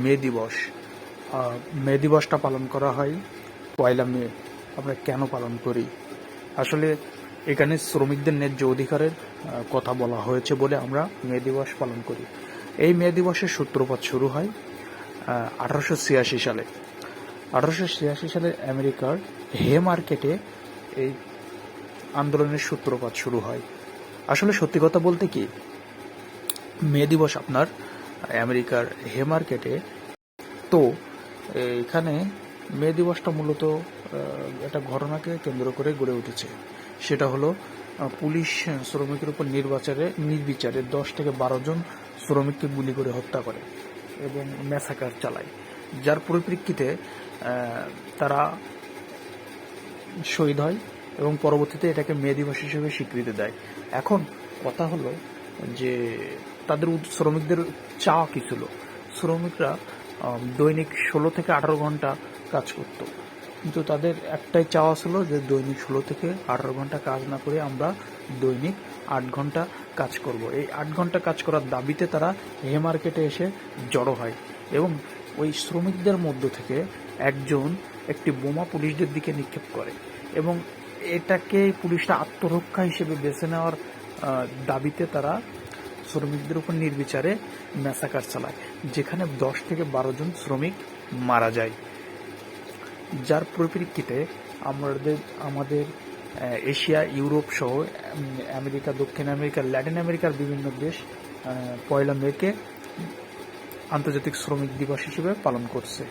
মে দিবস। মে দিবসটা পালন করা হয় 1 মে। আমরা কেন পালন করি? আসলে এখানে শ্রমিকদের ন্যায্য অধিকারের কথা বলা হয়েছে বলে আমরা মে দিবস পালন করি। এই মে দিবসের সূত্রপাত শুরু হয় 1886 সালে। 1886 সালে আমেরিকার হে মার্কেটে এই আন্দোলনের সূত্রপাত শুরু হয়। আসলে সত্যি কথা বলতে কি, মে দিবস আপনার আমেরিকার হে মার্কেটে, তো এখানে মে দিবসটা মূলত একটা ঘটনাকে কেন্দ্র করে গড়ে উঠেছে। সেটা হলো পুলিশ শ্রমিকের উপর নির্বিচারে 10 থেকে 12 জন শ্রমিককে গুলি করে হত্যা করে এবং ম্যাসাকার চালায়, যার পরিপ্রেক্ষিতে তারা শহীদ হয় এবং পরবর্তীতে এটাকে মে দিবস হিসেবে স্বীকৃতি দেয়। এখন কথা হলো যে তাদের শ্রমিকদের চাওয়া কি ছিল? শ্রমিকরা দৈনিক 16 থেকে 18 ঘন্টা কাজ করত, কিন্তু তাদের একটাই চাওয়া ছিল যে দৈনিক 16 থেকে 18 ঘন্টা কাজ না করে আমরা দৈনিক 8 ঘন্টা কাজ করব। এই 8 ঘন্টা কাজ করার দাবিতে তারা হে মার্কেটে এসে জড়ো হয় এবং ওই শ্রমিকদের মধ্য থেকে একজন একটি বোমা পুলিশদের দিকে নিক্ষেপ করে এবং এটাকে পুলিশরা আত্মরক্ষা হিসেবে বেছে নেওয়ার দাবিতে তারা শ্রমিকদের উপর নির্বিচারে ম্যাসাকার চালায়, যেখানে 10 থেকে 12 জন শ্রমিক মারা যায়। যার পরিপ্রেক্ষিতে আমাদের এশিয়া, ইউরোপ সহ আমেরিকা, দক্ষিণ আমেরিকা, ল্যাটিন আমেরিকার বিভিন্ন দেশ 1 মেকে আন্তর্জাতিক শ্রমিক দিবস হিসেবে পালন করছে।